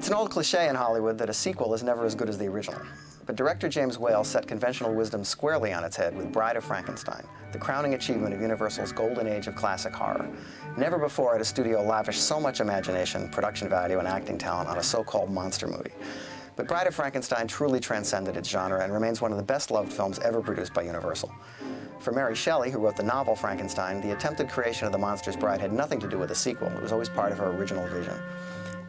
It's an old cliche in Hollywood that a sequel is never as good as the original. But director James Whale set conventional wisdom squarely on its head with Bride of Frankenstein, the crowning achievement of Universal's golden age of classic horror. Never before had a studio lavished so much imagination, production value, and acting talent on a so-called monster movie. But Bride of Frankenstein truly transcended its genre and remains one of the best-loved films ever produced by Universal. For Mary Shelley, who wrote the novel Frankenstein, the attempted creation of the monster's bride had nothing to do with the sequel. It was always part of her original vision.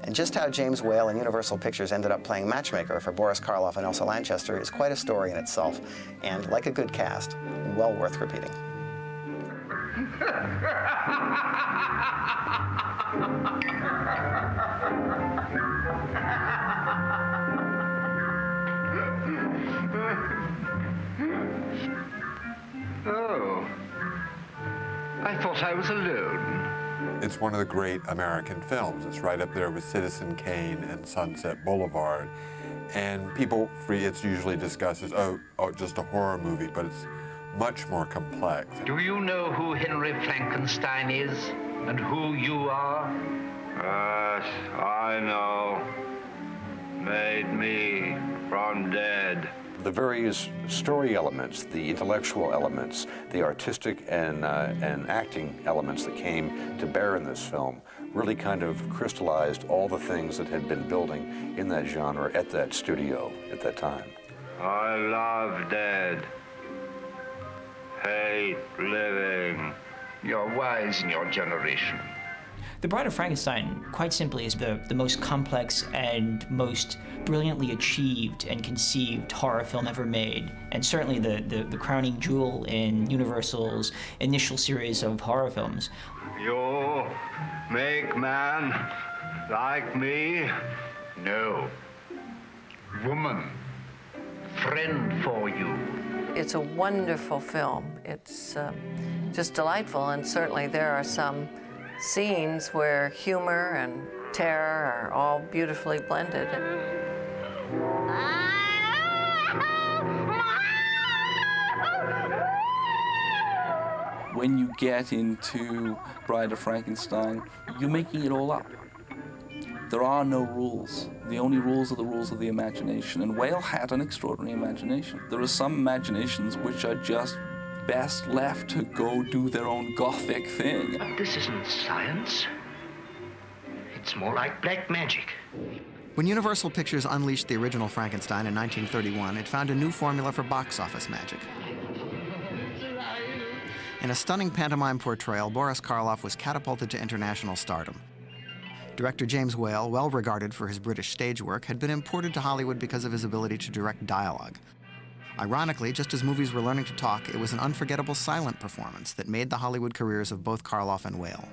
And just how James Whale and Universal Pictures ended up playing matchmaker for Boris Karloff and Elsa Lanchester is quite a story in itself, and like a good cast, well worth repeating. Oh, I thought I was alone. It's one of the great American films. It's right up there with Citizen Kane and Sunset Boulevard. And it's usually discussed as, oh, just a horror movie, but it's much more complex. Do you know who Henry Frankenstein is and who you are? Yes, I know. Made me from dead. The various story elements, the intellectual elements, the artistic and acting elements that came to bear in this film really kind of crystallized all the things that had been building in that genre at that studio at that time. I love dead. Hate living. You're wise in your generation. The Bride of Frankenstein, quite simply, is the most complex and most brilliantly achieved and conceived horror film ever made, and certainly the crowning jewel in Universal's initial series of horror films. You make man like me? No. Woman. Friend for you. It's a wonderful film. It's just delightful, and certainly there are some scenes where humor and terror are all beautifully blended. When you get into Bride of Frankenstein, you're making it all up. There are no rules. The only rules are the rules of the imagination, and Whale had an extraordinary imagination. There are some imaginations which are just best left to go do their own gothic thing. But this isn't science. It's more like black magic. When Universal Pictures unleashed the original Frankenstein in 1931, it found a new formula for box office magic. In a stunning pantomime portrayal, Boris Karloff was catapulted to international stardom. Director James Whale, well regarded for his British stage work, had been imported to Hollywood because of his ability to direct dialogue. Ironically, just as movies were learning to talk, it was an unforgettable silent performance that made the Hollywood careers of both Karloff and Whale.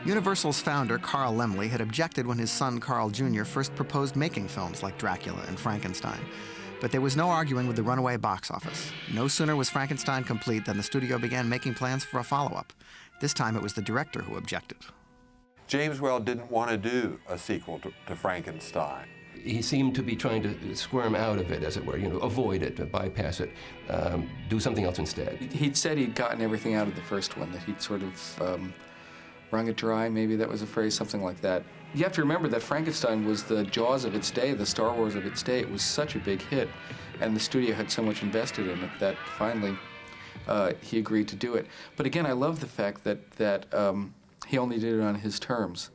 Universal's founder, Carl Laemmle, had objected when his son, Carl Jr., first proposed making films like Dracula and Frankenstein. But there was no arguing with the runaway box office. No sooner was Frankenstein complete than the studio began making plans for a follow-up. This time it was the director who objected. James Whale didn't want to do a sequel to Frankenstein. He seemed to be trying to squirm out of it, as it were, avoid it, bypass it, do something else instead. He'd said he'd gotten everything out of the first one, that he'd sort of wrung it dry, maybe that was a phrase, something like that. You have to remember that Frankenstein was the Jaws of its day, the Star Wars of its day. It was such a big hit, and the studio had so much invested in it that finally he agreed to do it. But again, I love the fact that he only did it on his terms.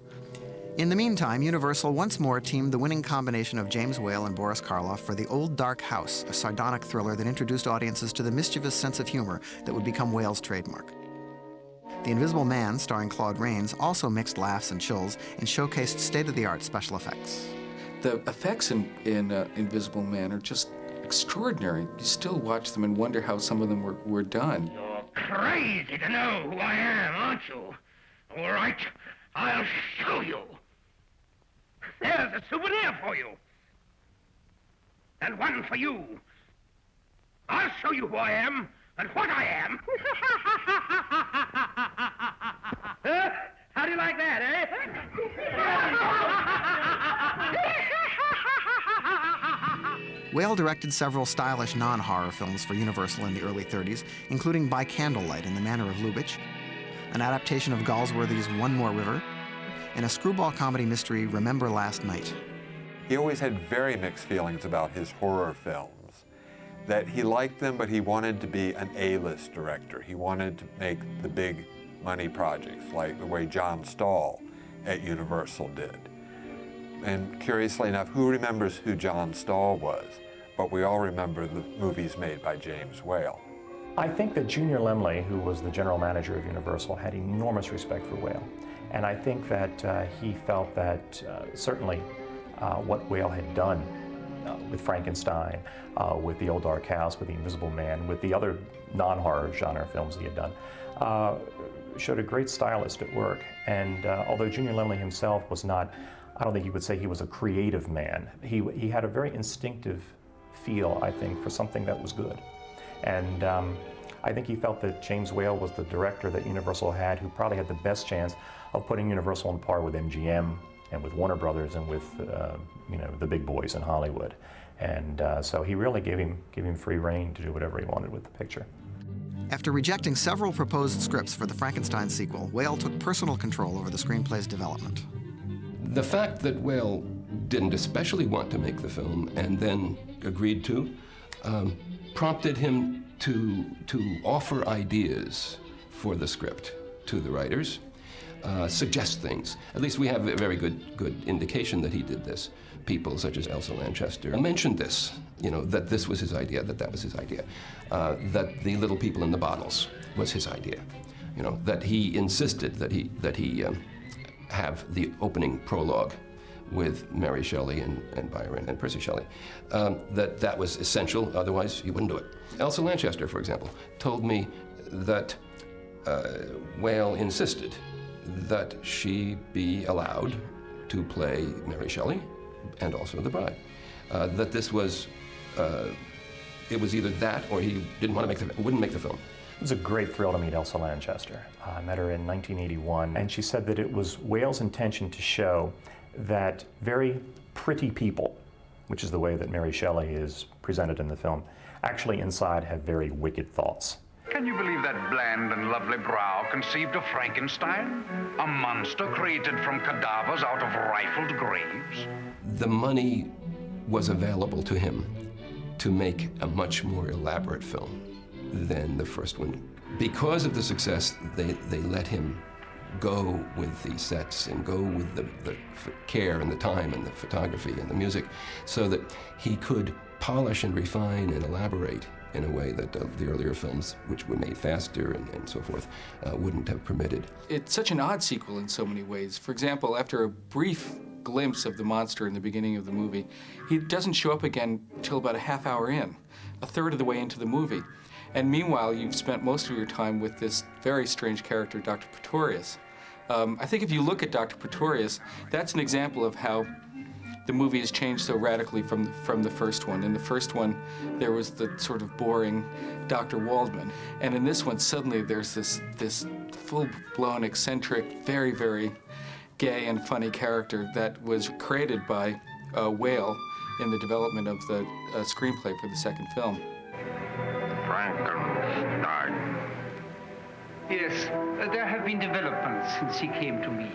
In the meantime, Universal once more teamed the winning combination of James Whale and Boris Karloff for The Old Dark House, a sardonic thriller that introduced audiences to the mischievous sense of humor that would become Whale's trademark. The Invisible Man, starring Claude Rains, also mixed laughs and chills and showcased state-of-the-art special effects. The effects in Invisible Man are just extraordinary. You still watch them and wonder how some of them were done. You're crazy to know who I am, aren't you? All right, I'll show you. There's a souvenir for you. And one for you. I'll show you who I am and what I am. Huh? How do you like that, eh? Whale directed several stylish non-horror films for Universal in the early 30s, including By Candlelight in the Manor of Lubitsch, an adaptation of Galsworthy's One More River, in a screwball comedy mystery, Remember Last Night. He always had very mixed feelings about his horror films, that he liked them, but he wanted to be an A-list director. He wanted to make the big money projects, like the way John Stahl at Universal did. And curiously enough, who remembers who John Stahl was? But we all remember the movies made by James Whale. I think that Junior Lemley, who was the general manager of Universal, had enormous respect for Whale. And I think that he felt that certainly what Whale had done with Frankenstein, with The Old Dark House, with The Invisible Man, with the other non-horror genre films he had done, showed a great stylist at work. And although Junior Lemley himself was not, I don't think you would say he was a creative man, he had a very instinctive feel, I think, for something that was good. And I think he felt that James Whale was the director that Universal had who probably had the best chance of putting Universal on par with MGM and with Warner Brothers and with the big boys in Hollywood. And so he really gave him free rein to do whatever he wanted with the picture. After rejecting several proposed scripts for the Frankenstein sequel, Whale took personal control over the screenplay's development. The fact that Whale didn't especially want to make the film and then agreed to prompted him to offer ideas for the script to the writers, suggest things. At least we have a very good indication that he did this. People such as Elsa Lanchester mentioned this, that this was his idea, that was his idea, that the little people in the bottles was his idea, that he insisted that he have the opening prologue with Mary Shelley and Byron and Percy Shelley, that was essential, otherwise he wouldn't do it. Elsa Lanchester, for example, told me that Whale insisted that she be allowed to play Mary Shelley and also the bride. That this was, it was either that or he wouldn't make the film. It was a great thrill to meet Elsa Lanchester. I met her in 1981, and she said that it was Whale's intention to show that very pretty people, which is the way that Mary Shelley is presented in the film, actually inside have very wicked thoughts. Can you believe that bland and lovely brow conceived of Frankenstein? A monster created from cadavers out of rifled graves? The money was available to him to make a much more elaborate film than the first one. Because of the success, they let him go with the sets and go with the care and the time and the photography and the music so that he could polish and refine and elaborate in a way that the earlier films, which were made faster and so forth, wouldn't have permitted. It's such an odd sequel in so many ways. For example, after a brief glimpse of the monster in the beginning of the movie, he doesn't show up again until about a half hour in, a third of the way into the movie. And meanwhile, you've spent most of your time with this very strange character, Dr. Pretorius. I think if you look at Dr. Pretorius, that's an example of how the movie has changed so radically from the first one. In the first one, there was the sort of boring Dr. Waldman. And in this one, suddenly there's this full-blown, eccentric, very, very gay and funny character that was created by Whale in the development of the screenplay for the second film. Frankenstein. Yes, there have been developments since he came to me.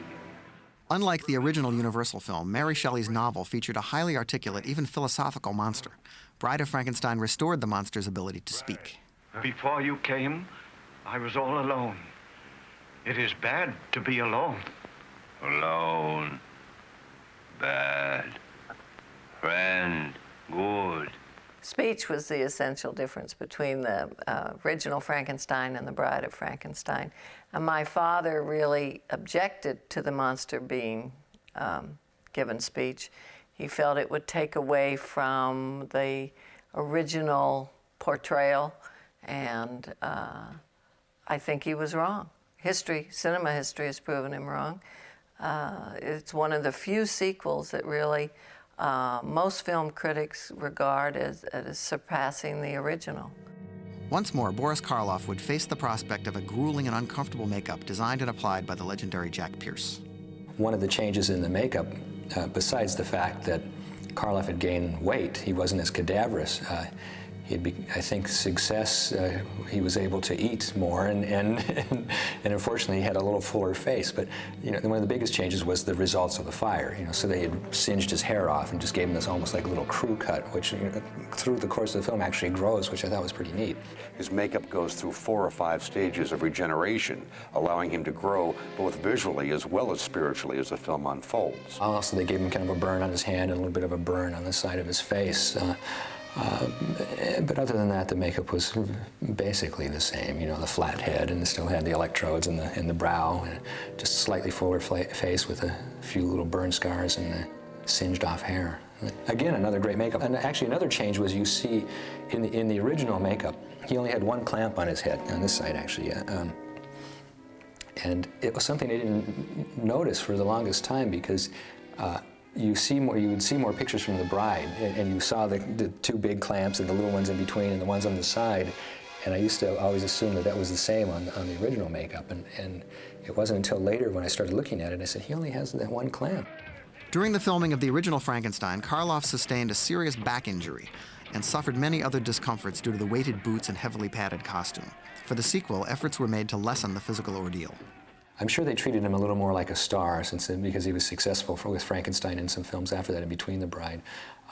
Unlike the original Universal film, Mary Shelley's novel featured a highly articulate, even philosophical monster. Bride of Frankenstein restored the monster's ability to speak. Before you came, I was all alone. It is bad to be alone. Alone. Bad. Friend. Good. Speech was the essential difference between the original Frankenstein and the Bride of Frankenstein. And my father really objected to the monster being given speech. He felt it would take away from the original portrayal, and I think he was wrong. Cinema history has proven him wrong. It's one of the few sequels that really most film critics regard as surpassing the original. Once more, Boris Karloff would face the prospect of a grueling and uncomfortable makeup designed and applied by the legendary Jack Pierce. One of the changes in the makeup, besides the fact that Karloff had gained weight, he wasn't as cadaverous, I think success, he was able to eat more, and unfortunately he had a little fuller face. But one of the biggest changes was the results of the fire. So they had singed his hair off and just gave him this almost like a little crew cut, which through the course of the film actually grows, which I thought was pretty neat. His makeup goes through 4 or 5 stages of regeneration, allowing him to grow both visually as well as spiritually as the film unfolds. Also, they gave him kind of a burn on his hand and a little bit of a burn on the side of his face. But other than that, the makeup was basically the same. The flat head, and still had the electrodes in the brow, and just slightly fuller face with a few little burn scars and the singed off hair. Again, another great makeup. And actually, another change was you see in the original makeup, he only had 1 clamp on his head, on this side actually. And it was something I didn't notice for the longest time, because you would see more pictures from the bride, and you saw the 2 big clamps and the little ones in between and the ones on the side. And I used to always assume that was the same on the original makeup. And it wasn't until later when I started looking at it, I said, he only has that 1 clamp. During the filming of the original Frankenstein, Karloff sustained a serious back injury and suffered many other discomforts due to the weighted boots and heavily padded costume. For the sequel, efforts were made to lessen the physical ordeal. I'm sure they treated him a little more like a star, because he was successful with Frankenstein and some films after that, in between the bride.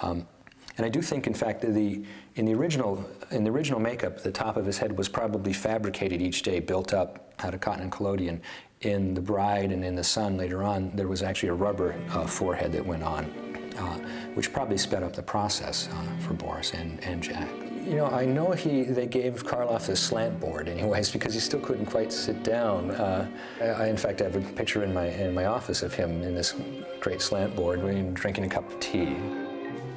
And I do think, in fact, in the original makeup, the top of his head was probably fabricated each day, built up out of cotton and collodion. In the bride and in the son later on, there was actually a rubber forehead that went on, which probably sped up the process for Boris and Jack. I know they gave Karloff a slant board anyways, because he still couldn't quite sit down. In fact, I have a picture in my office of him in this great slant board drinking a cup of tea.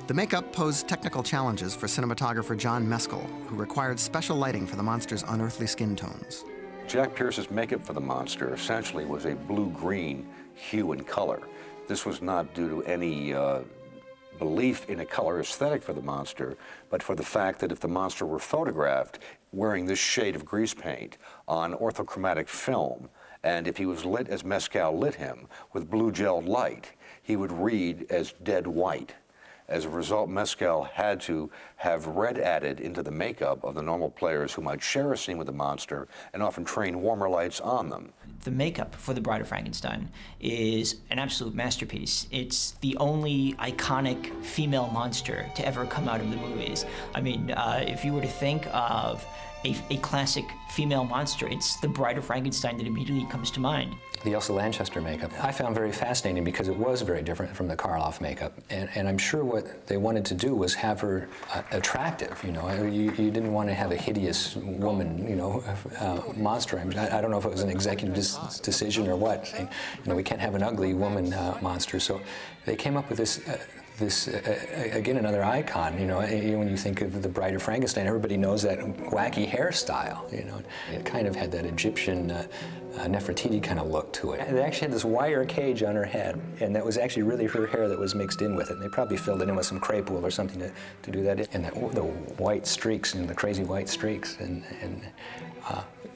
The makeup posed technical challenges for cinematographer John Meskel, who required special lighting for the monster's unearthly skin tones. Jack Pierce's makeup for the monster essentially was a blue-green hue and color. This was not due to any belief in a color aesthetic for the monster, but for the fact that if the monster were photographed wearing this shade of grease paint on orthochromatic film, and if he was lit as Mescal lit him with blue gelled light, he would read as dead white. As a result, Mescal had to have red added into the makeup of the normal players who might share a scene with the monster, and often train warmer lights on them. The makeup for The Bride of Frankenstein is an absolute masterpiece. It's the only iconic female monster to ever come out of the movies. I mean, if you were to think of a classic female monster, it's The Bride of Frankenstein that immediately comes to mind. The Elsa Lanchester makeup I found very fascinating, because it was very different from the Karloff makeup. And I'm sure what they wanted to do was have her attractive, You didn't want to have a hideous woman, monster. I don't know if it was an executive decision or what. We can't have an ugly woman monster. So they came up with this again, another icon. When you think of The Bride of Frankenstein, everybody knows that wacky hairstyle. It kind of had that Egyptian Nefertiti kind of look to it. They actually had this wire cage on her head, and that was actually really her hair that was mixed in with it. And they probably filled it in with some crepe wool or something to do that. And the white streaks, the crazy white streaks, and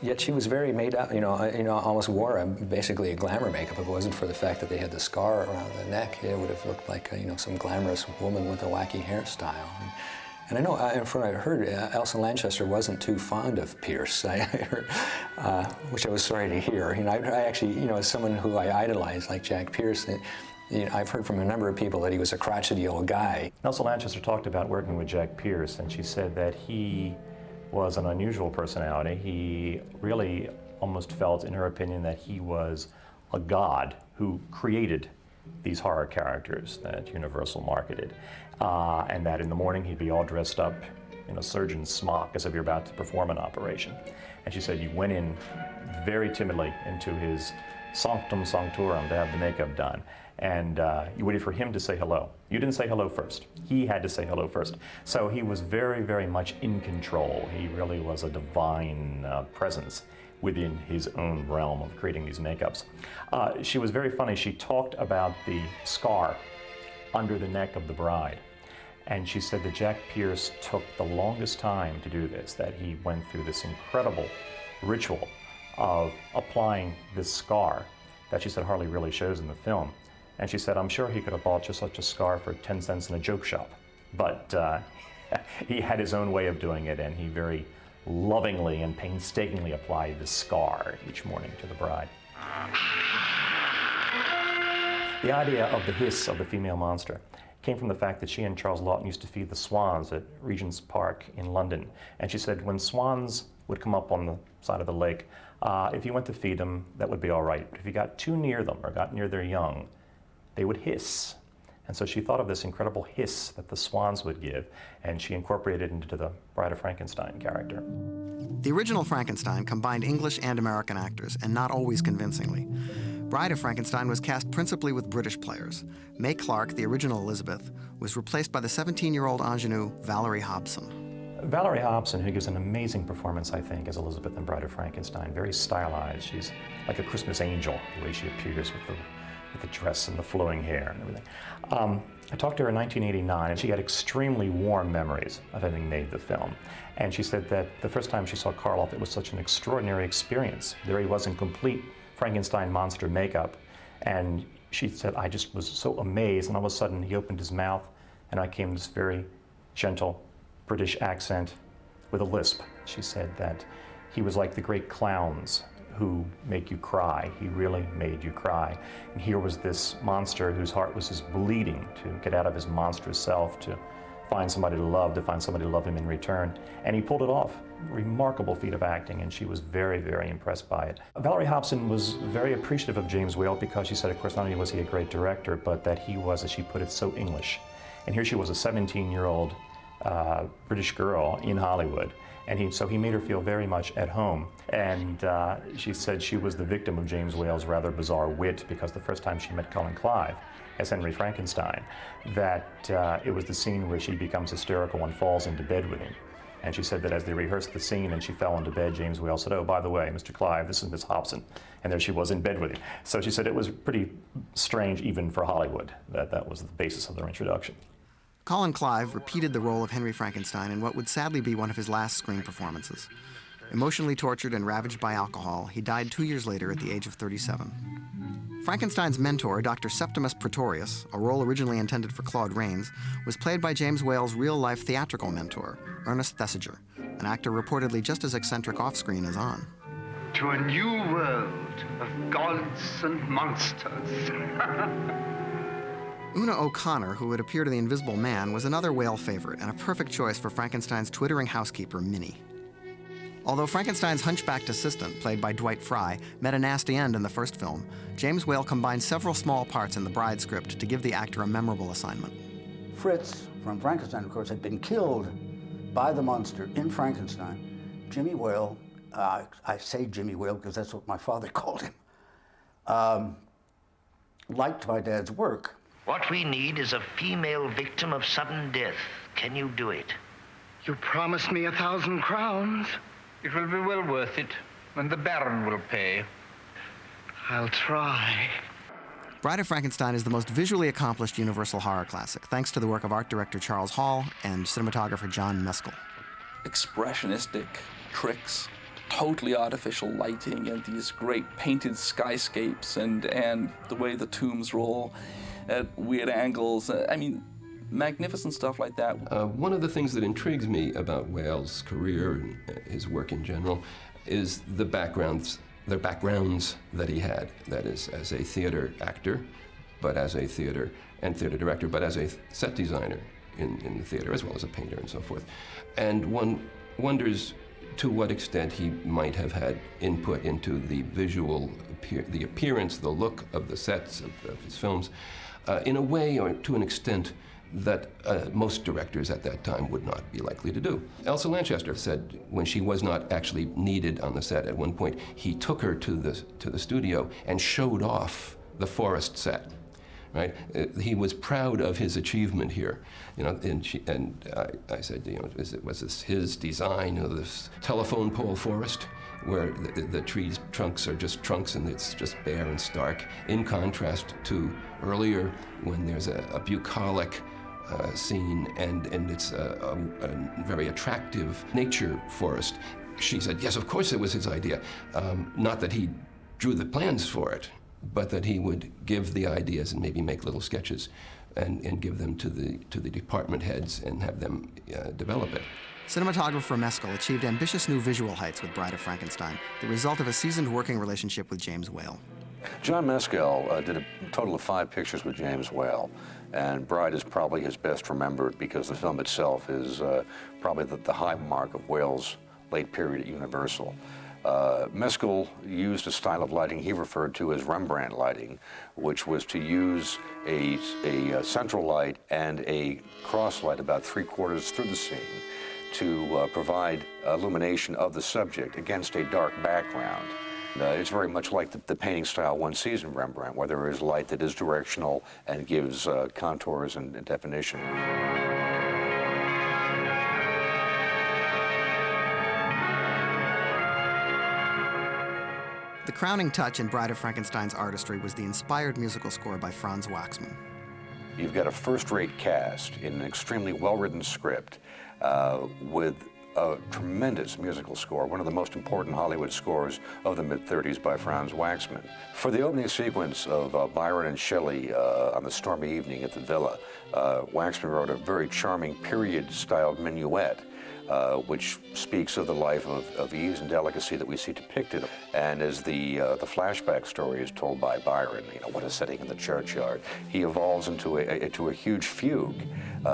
yet she was very made up. Almost wore basically a glamour makeup. If it wasn't for the fact that they had the scar around the neck, it would have looked like some glamorous woman with a wacky hairstyle. And I know, from what I heard, Elsa Lanchester wasn't too fond of Pierce, I heard, which I was sorry to hear. I actually, as someone who I idolized, like Jack Pierce, I've heard from a number of people that he was a crotchety old guy. Elsa Lanchester talked about working with Jack Pierce, and she said that he was an unusual personality. He really almost felt, in her opinion, that he was a god who created these horror characters that Universal marketed. And that in the morning he'd be all dressed up in a surgeon's smock as if you're about to perform an operation. And she said you went in very timidly into his sanctum sanctorum to have the makeup done. And you waited for him to say hello. You didn't say hello first. He had to say hello first. So he was very, very much in control. He really was a divine presence within his own realm of creating these makeups. She was very funny. She talked about the scar under the neck of the bride. And she said that Jack Pierce took the longest time to do this, that he went through this incredible ritual of applying this scar that she said hardly really shows in the film. And she said, I'm sure he could have bought just such a scar for 10 cents in a joke shop. But He had his own way of doing it, and he very lovingly and painstakingly applied the scar each morning to the bride. The idea of the hiss of the female monster came from the fact that she and Charles Laughton used to feed the swans at Regent's Park in London. And she said when swans would come up on the side of the lake, if you went to feed them, that would be all right. But if you got too near them or got near their young, they would hiss. And so she thought of this incredible hiss that the swans would give, and she incorporated it into the Bride of Frankenstein character. The original Frankenstein combined English and American actors, and not always convincingly. Bride of Frankenstein was cast principally with British players. May Clark, the original Elizabeth, was replaced by the 17-year-old ingenue Valerie Hobson. Valerie Hobson, who gives an amazing performance, I think, as Elizabeth in Bride of Frankenstein, very stylized. She's like a Christmas angel, the way she appears with the dress and the flowing hair and everything. I talked to her in 1989, and she had extremely warm memories of having made the film. And she said that the first time she saw Karloff, it was such an extraordinary experience. There he was in complete Frankenstein monster makeup, and she said, I just was so amazed, and all of a sudden he opened his mouth, and I came this very gentle British accent with a lisp. She said that he was like the great clowns who make you cry. He really made you cry. And here was this monster whose heart was just bleeding to get out of his monstrous self, to find somebody to love him in return. And he pulled it off. Remarkable feat of acting, and she was very, very impressed by it. Valerie Hobson was very appreciative of James Whale because she said, of course, not only was he a great director, but that he was, as she put it, so English. And here she was, a 17-year-old British girl in Hollywood. And so he made her feel very much at home. And she said she was the victim of James Whale's rather bizarre wit, because the first time she met Colin Clive as Henry Frankenstein, that it was the scene where she becomes hysterical and falls into bed with him. And she said that as they rehearsed the scene and she fell into bed, James Whale said, oh, by the way, Mr. Clive, this is Miss Hobson. And there she was in bed with him. So she said it was pretty strange even for Hollywood, that was the basis of their introduction. Colin Clive repeated the role of Henry Frankenstein in what would sadly be one of his last screen performances. Emotionally tortured and ravaged by alcohol, he died 2 years later at the age of 37. Frankenstein's mentor, Dr. Septimus Pretorius, a role originally intended for Claude Rains, was played by James Whale's real-life theatrical mentor, Ernest Thesiger, an actor reportedly just as eccentric off-screen as on. To a new world of gods and monsters. Una O'Connor, who had appeared in The Invisible Man, was another Whale favorite and a perfect choice for Frankenstein's twittering housekeeper, Minnie. Although Frankenstein's hunchbacked assistant, played by Dwight Fry, met a nasty end in the first film, James Whale combined several small parts in the Bride script to give the actor a memorable assignment. Fritz, from Frankenstein, of course, had been killed by the monster in Frankenstein. Jimmy Whale, I say Jimmy Whale because that's what my father called him, liked my dad's work. What we need is a female victim of sudden death. Can you do it? You promised me 1,000 crowns. It will be well worth it, and the Baron will pay. I'll try. Bride of Frankenstein is the most visually accomplished Universal horror classic, thanks to the work of art director Charles Hall and cinematographer John Meskel. Expressionistic tricks, totally artificial lighting, and these great painted skyscapes, and the way the tombs roll at weird angles. I mean, magnificent stuff like that. One of the things that intrigues me about Whale's career and his work in general is the backgrounds that he had. That is, as a theater actor, but as a theater director, but as a set designer in the theater, as well as a painter and so forth. And one wonders to what extent he might have had input into the visual, the appearance, the look of the sets of his films, in a way or to an extent that most directors at that time would not be likely to do. Elsa Lanchester said when she was not actually needed on the set at one point, he took her to the studio and showed off the forest set. Right? He was proud of his achievement here, you know. And I said, you know, was this his design of this telephone pole forest, where the trees' trunks are just trunks and it's just bare and stark, in contrast to earlier when there's a bucolic scene and it's a very attractive nature forest. She said, yes, of course it was his idea. Not that he drew the plans for it, but that he would give the ideas and maybe make little sketches and give them to the department heads and have them develop it. Cinematographer Mescal achieved ambitious new visual heights with Bride of Frankenstein, the result of a seasoned working relationship with James Whale. John Mescal did a total of 5 pictures with James Whale, and Bride is probably his best remembered because the film itself is probably the high mark of Whale's late period at Universal. Mescal used a style of lighting he referred to as Rembrandt lighting, which was to use a central light and a cross light about 3/4 through the scene to provide illumination of the subject against a dark background. It's very much like the painting style one sees in Rembrandt, where there is light that is directional and gives contours and definition. The crowning touch in Bride of Frankenstein's artistry was the inspired musical score by Franz Waxman. You've got a first-rate cast in an extremely well-written script with a tremendous musical score, one of the most important Hollywood scores of the mid-30s by Franz Waxman. For the opening sequence of Byron and Shelley on the stormy evening at the villa, Waxman wrote a very charming period-styled minuet, which speaks of the life of ease and delicacy that we see depicted. And as the flashback story is told by Byron, you know, what a setting in the churchyard, he evolves into a huge fugue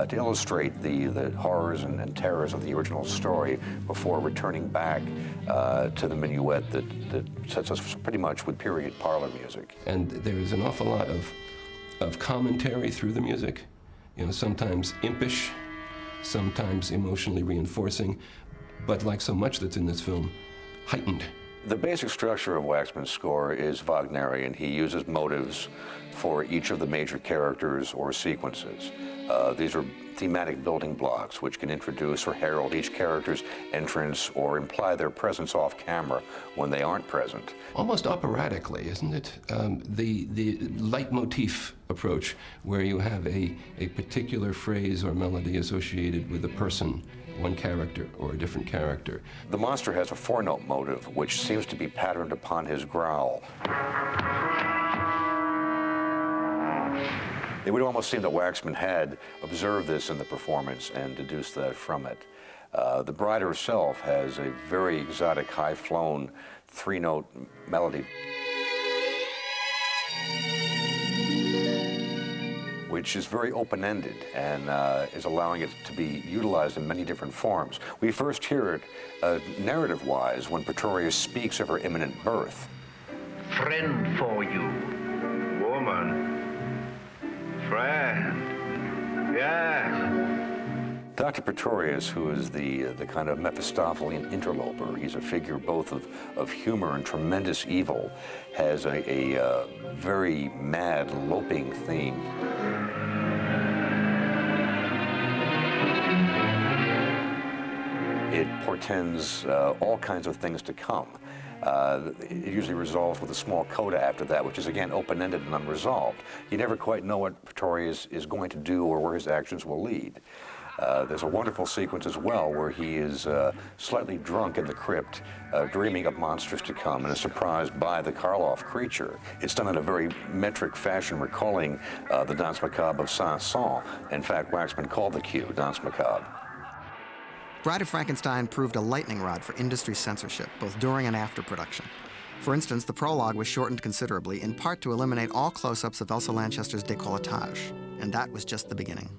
to illustrate the horrors and terrors of the original story before returning back to the minuet that sets us pretty much with period parlor music. And there is an awful lot of commentary through the music, you know, sometimes impish, sometimes emotionally reinforcing, but like so much that's in this film, heightened. The basic structure of Waxman's score is Wagnerian. He uses motives for each of the major characters or sequences. These are thematic building blocks which can introduce or herald each character's entrance or imply their presence off camera when they aren't present. Almost operatically, isn't it? The leitmotif approach, where you have a particular phrase or melody associated with a person, one character or a different character. The monster has a 4-note motive which seems to be patterned upon his growl. It would almost seem that Waxman had observed this in the performance and deduced that from it. The bride herself has a very exotic, high-flown 3-note melody, which is very open-ended and is allowing it to be utilized in many different forms. We first hear it narrative-wise when Pretorius speaks of her imminent birth. Friend for you, woman. Friend, yes. Dr. Pretorius, who is the kind of Mephistophelian interloper, he's a figure both of humor and tremendous evil, has a very mad, loping theme. It portends all kinds of things to come. It usually resolves with a small coda after that, which is, again, open-ended and unresolved. You never quite know what Pretorius is going to do or where his actions will lead. There's a wonderful sequence as well where he is slightly drunk in the crypt, dreaming of monsters to come, and is surprised by the Karloff creature. It's done in a very metric fashion, recalling the Danse Macabre of Saint-Saëns. In fact, Waxman called the cue Danse Macabre. Bride of Frankenstein proved a lightning rod for industry censorship, both during and after production. For instance, the prologue was shortened considerably, in part to eliminate all close-ups of Elsa Lanchester's décolletage, and that was just the beginning.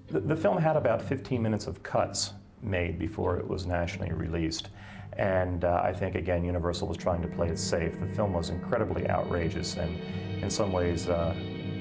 The film had about 15 minutes of cuts made before it was nationally released, and I think, again, Universal was trying to play it safe. The film was incredibly outrageous and, in some ways,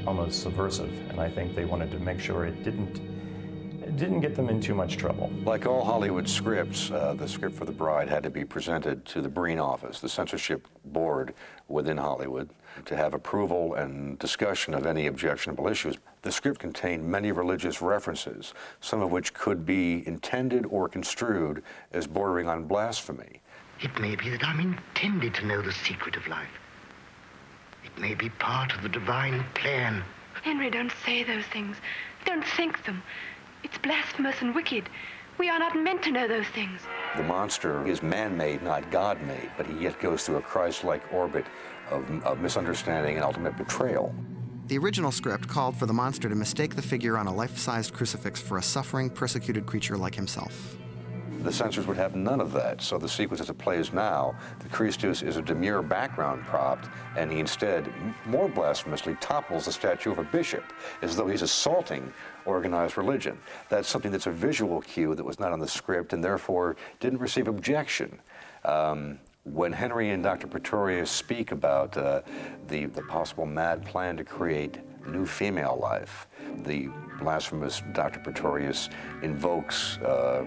almost subversive, and I think they wanted to make sure it didn't get them in too much trouble. Like all Hollywood scripts, the script for The Bride had to be presented to the Breen office, the censorship board within Hollywood, to have approval and discussion of any objectionable issues. The script contained many religious references, some of which could be intended or construed as bordering on blasphemy. It may be that I'm intended to know the secret of life. It may be part of the divine plan. Henry, don't say those things. Don't think them. It's blasphemous and wicked. We are not meant to know those things. The monster is man-made, not God-made, but he yet goes through a Christ-like orbit of misunderstanding and ultimate betrayal. The original script called for the monster to mistake the figure on a life-sized crucifix for a suffering, persecuted creature like himself. The censors would have none of that, so the sequence as it plays now, the Christus is a demure background prop, and he instead, more blasphemously, topples the statue of a bishop, as though he's assaulting organized religion. That's something that's a visual cue that was not on the script, and therefore didn't receive objection. When Henry and Dr. Pretorius speak about the possible mad plan to create new female life, the blasphemous Dr. Pretorius invokes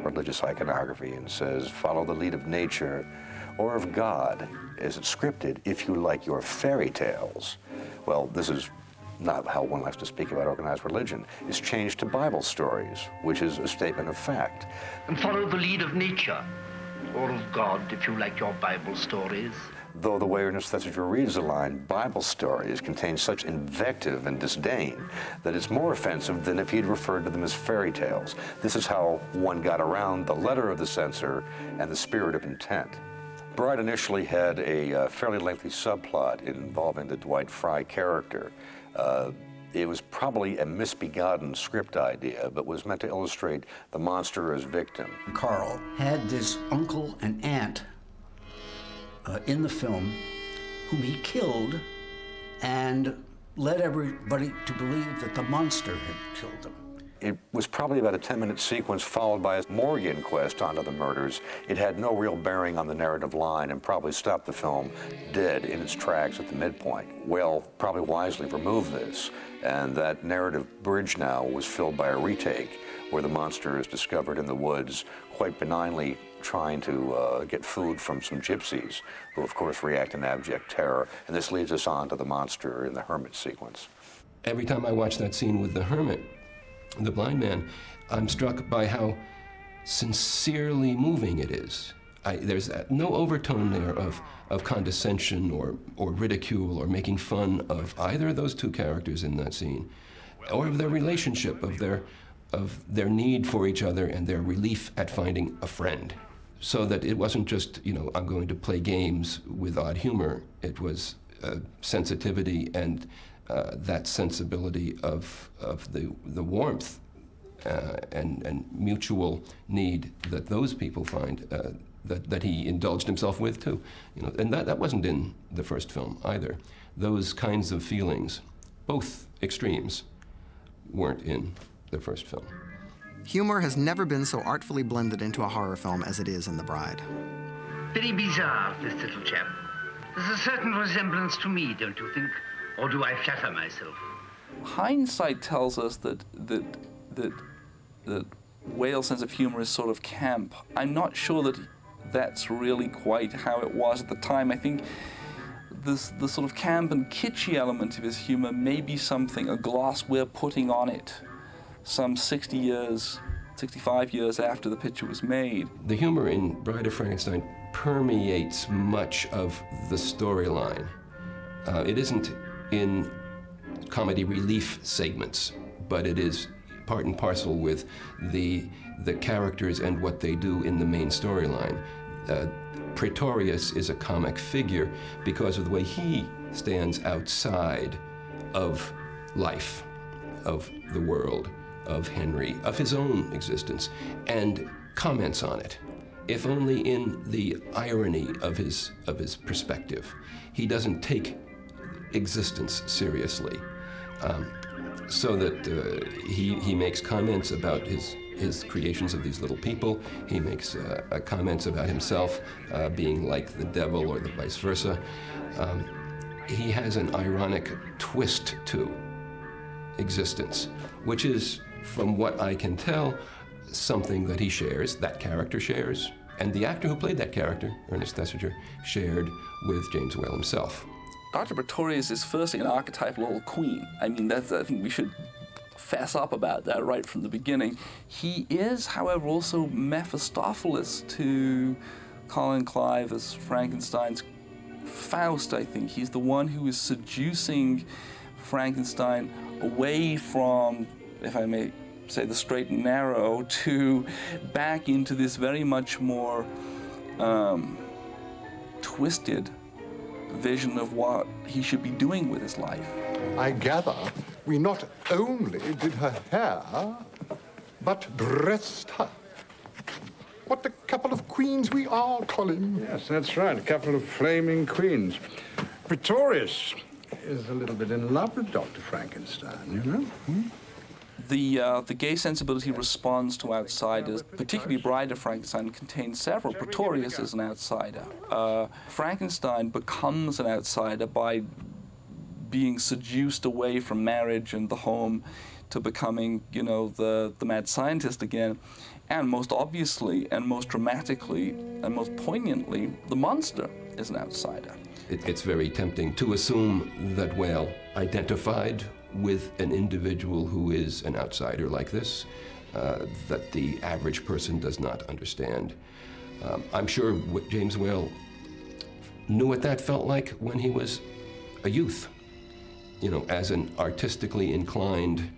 religious iconography and says, follow the lead of nature or of God. Is it scripted if you like your fairy tales? Well, this is not how one likes to speak about organized religion. It's changed to Bible stories, which is a statement of fact. And follow the lead of nature, or of God, if you like your Bible stories. Though the way Ernest Thesiger reads the line, Bible stories contain such invective and disdain that it's more offensive than if he'd referred to them as fairy tales. This is how one got around the letter of the censor and the spirit of intent. Bride initially had a fairly lengthy subplot involving the Dwight Fry character. It was probably a misbegotten script idea, but was meant to illustrate the monster as victim. Carl had this uncle and aunt in the film whom he killed and led everybody to believe that the monster had killed them. It was probably about a 10-minute sequence followed by a more inquest onto the murders. It had no real bearing on the narrative line and probably stopped the film dead in its tracks at the midpoint. Whale probably wisely removed this, and that narrative bridge now was filled by a retake where the monster is discovered in the woods, quite benignly trying to get food from some gypsies, who of course react in abject terror, and this leads us on to the monster in the hermit sequence. Every time I watch that scene with the hermit, the blind man, I'm struck by how sincerely moving it is. There's no overtone there of condescension or ridicule or making fun of either of those two characters in that scene, or of their relationship, of their need for each other and their relief at finding a friend. So that it wasn't just, I'm going to play games with odd humor. It was sensitivity and that sensibility of the warmth and mutual need that those people find that he indulged himself with too. And that wasn't in the first film either. Those kinds of feelings, both extremes, weren't in the first film. Humor has never been so artfully blended into a horror film as it is in The Bride. Very bizarre, this little chap. There's a certain resemblance to me, don't you think? Or do I flatter myself? Hindsight tells us that Whale's sense of humor is sort of camp. I'm not sure that that's really quite how it was at the time. I think the sort of camp and kitschy element of his humor may be something, a gloss we're putting on it some 65 years after the picture was made. The humor in Bride of Frankenstein permeates much of the storyline. It isn't in comedy relief segments, but it is part and parcel with the characters and what they do in the main storyline. Pretorius is a comic figure because of the way he stands outside of life, of the world, of Henry, of his own existence, and comments on it, if only in the irony of his perspective. He doesn't take existence seriously, so that he makes comments about his creations of these little people. He makes comments about himself being like the devil or the vice versa. He has an ironic twist to existence, which is, from what I can tell, something that he shares, that character shares, and the actor who played that character, Ernest Thesiger, shared with James Whale himself. Dr. Pretorius is firstly an archetypal old queen. I mean, I think we should fess up about that right from the beginning. He is, however, also Mephistopheles to Colin Clive as Frankenstein's Faust, I think. He's the one who is seducing Frankenstein away from, if I may say, the straight and narrow, to back into this very much more twisted vision of what he should be doing with his life. I gather we not only did her hair, but dressed her. What a couple of queens we are, Colin. Yes, that's right, a couple of flaming queens. Pretorius is a little bit in love with Dr. Frankenstein, you know? The gay sensibility responds to outsiders, particularly Bride of Frankenstein contains several. Pretorius is an outsider. Frankenstein becomes an outsider by being seduced away from marriage and the home to becoming, you know, the mad scientist again. And most obviously, and most dramatically, and most poignantly, the monster is an outsider. It's very tempting to assume that Whale identified with an individual who is an outsider like this, that the average person does not understand. I'm sure James Whale knew what that felt like when he was a youth, you know, as an artistically inclined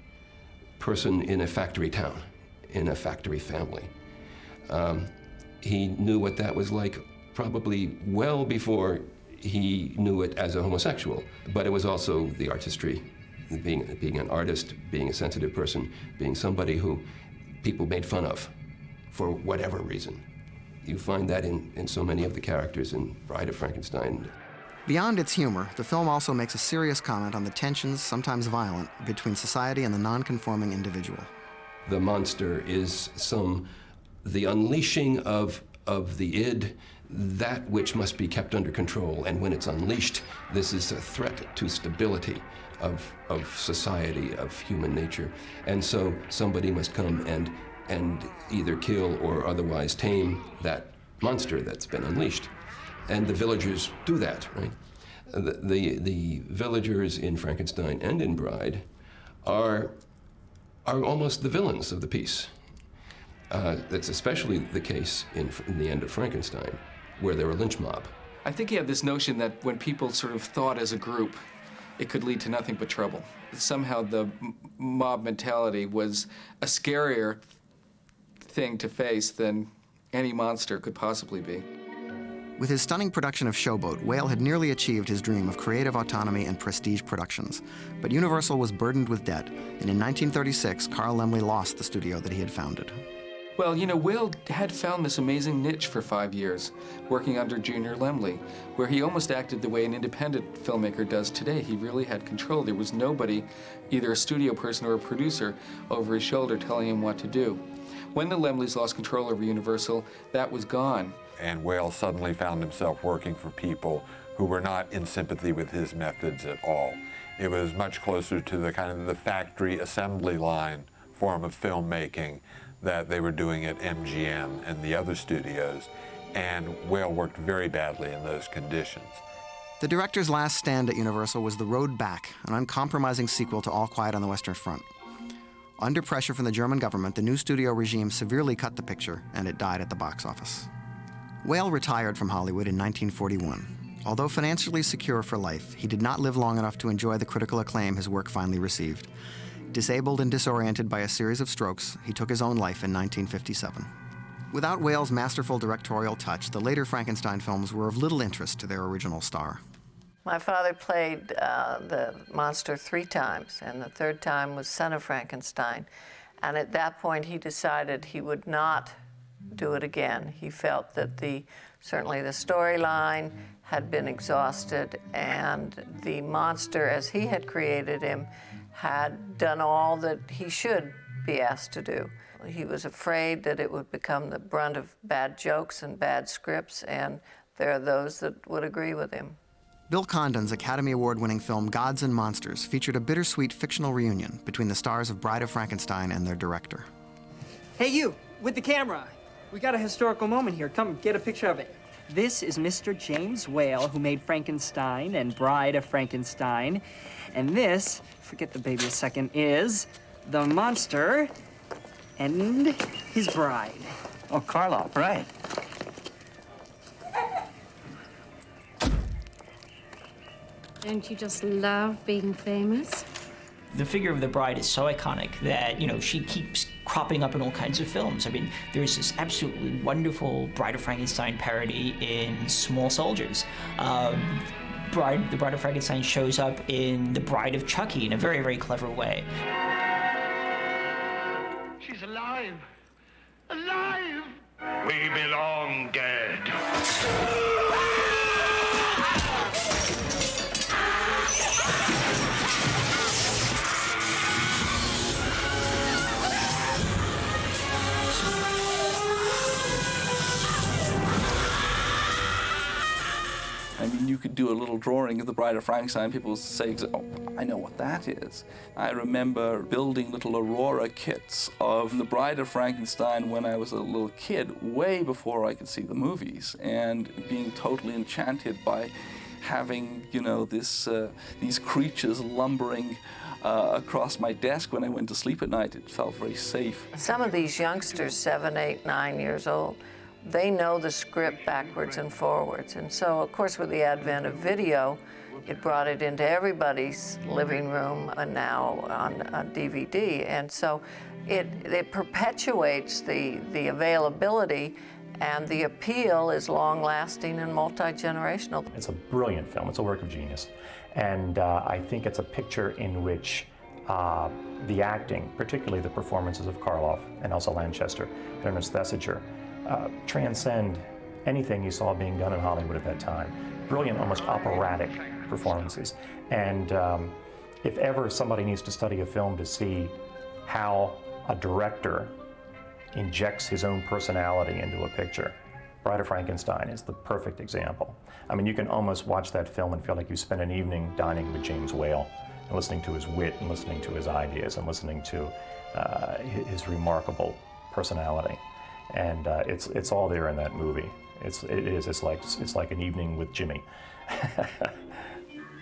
person in a factory town, in a factory family. He knew what that was like probably well before he knew it as a homosexual, but it was also the artistry, being an artist, being a sensitive person, being somebody who people made fun of for whatever reason. You find that in so many of the characters in Bride of Frankenstein. Beyond its humor, the film also makes a serious comment on the tensions, sometimes violent, between society and the non-conforming individual. The monster is the unleashing of the id, that which must be kept under control. And when it's unleashed, this is a threat to stability of society, of human nature. And so somebody must come and either kill or otherwise tame that monster that's been unleashed. And the villagers do that, right? The villagers in Frankenstein and in Bride are almost the villains of the piece. That's especially the case in the end of Frankenstein, where they're a lynch mob. I think he had this notion that when people sort of thought as a group, it could lead to nothing but trouble. Somehow the mob mentality was a scarier thing to face than any monster could possibly be. With his stunning production of Showboat, Whale had nearly achieved his dream of creative autonomy and prestige productions. But Universal was burdened with debt, and in 1936, Carl Laemmle lost the studio that he had founded. Well, you know, Whale had found this amazing niche for 5 years, working under Junior Laemmle, where he almost acted the way an independent filmmaker does today. He really had control. There was nobody, either a studio person or a producer, over his shoulder telling him what to do. When the Laemmles lost control over Universal, that was gone. And Whale suddenly found himself working for people who were not in sympathy with his methods at all. It was much closer to the kind of the factory assembly line form of filmmaking that they were doing at MGM and the other studios, and Whale worked very badly in those conditions. The director's last stand at Universal was The Road Back, an uncompromising sequel to All Quiet on the Western Front. Under pressure from the German government, the new studio regime severely cut the picture, and it died at the box office. Whale retired from Hollywood in 1941. Although financially secure for life, he did not live long enough to enjoy the critical acclaim his work finally received. Disabled and disoriented by a series of strokes, he took his own life in 1957. Without Whale's masterful directorial touch, the later Frankenstein films were of little interest to their original star. My father played the monster 3 times, and the 3rd time was Son of Frankenstein. And at that point, he decided he would not do it again. He felt that certainly the storyline had been exhausted, and the monster, as he had created him, had done all that he should be asked to do. He was afraid that it would become the brunt of bad jokes and bad scripts, and there are those that would agree with him. Bill Condon's Academy Award-winning film Gods and Monsters featured a bittersweet fictional reunion between the stars of Bride of Frankenstein and their director. Hey, you, with the camera. We got a historical moment here. Come, get a picture of it. This is Mr. James Whale, who made Frankenstein and Bride of Frankenstein. And this, forget the baby a second, is the monster and his bride. Oh, Karloff, right. Don't you just love being famous? The figure of the bride is so iconic that, you know, she keeps cropping up in all kinds of films. I mean, there's this absolutely wonderful Bride of Frankenstein parody in Small Soldiers. The Bride of Frankenstein shows up in The Bride of Chucky in a very, very clever way. She's alive! Alive! We belong dead. I mean, you could do a little drawing of the Bride of Frankenstein. People say, oh, I know what that is. I remember building little Aurora kits of the Bride of Frankenstein when I was a little kid, way before I could see the movies, and being totally enchanted by having, you know, these creatures lumbering across my desk when I went to sleep at night. It felt very safe. Some of these youngsters, 7, 8, 9 years old, they know the script backwards and forwards. And so, of course, with the advent of video, it brought it into everybody's living room and now on DVD. And so it perpetuates the availability, and the appeal is long-lasting and multi-generational. It's a brilliant film. It's a work of genius. And I think it's a picture in which the acting, particularly the performances of Karloff and Elsa Lanchester and Ernest Thesiger, transcend anything you saw being done in Hollywood at that time. Brilliant, almost operatic performances. And if ever somebody needs to study a film to see how a director injects his own personality into a picture, Bride of Frankenstein is the perfect example. I mean, you can almost watch that film and feel like you spent an evening dining with James Whale and listening to his wit and listening to his ideas and listening to his remarkable personality. And it's all there in that movie. It's like an evening with Jimmy.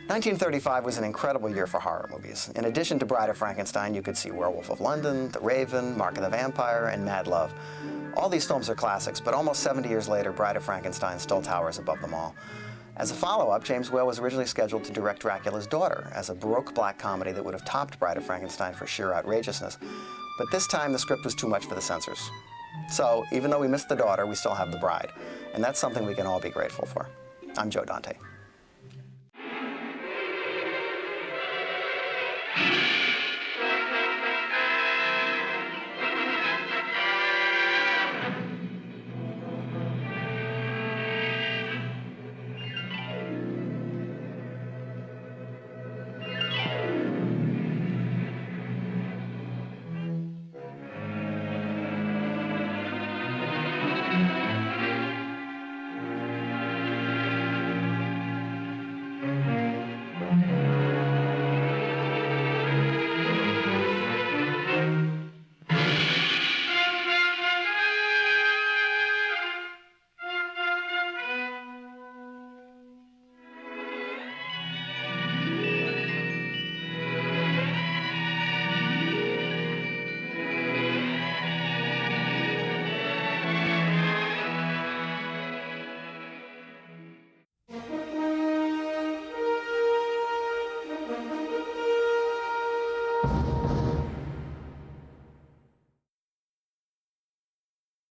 1935 was an incredible year for horror movies. In addition to Bride of Frankenstein, you could see Werewolf of London, The Raven, Mark of the Vampire, and Mad Love. All these films are classics, but almost 70 years later, Bride of Frankenstein still towers above them all. As a follow-up, James Whale was originally scheduled to direct Dracula's Daughter as a Baroque black comedy that would have topped Bride of Frankenstein for sheer outrageousness. But this time, the script was too much for the censors. So, even though we missed the daughter, we still have the bride. And that's something we can all be grateful for. I'm Joe Dante.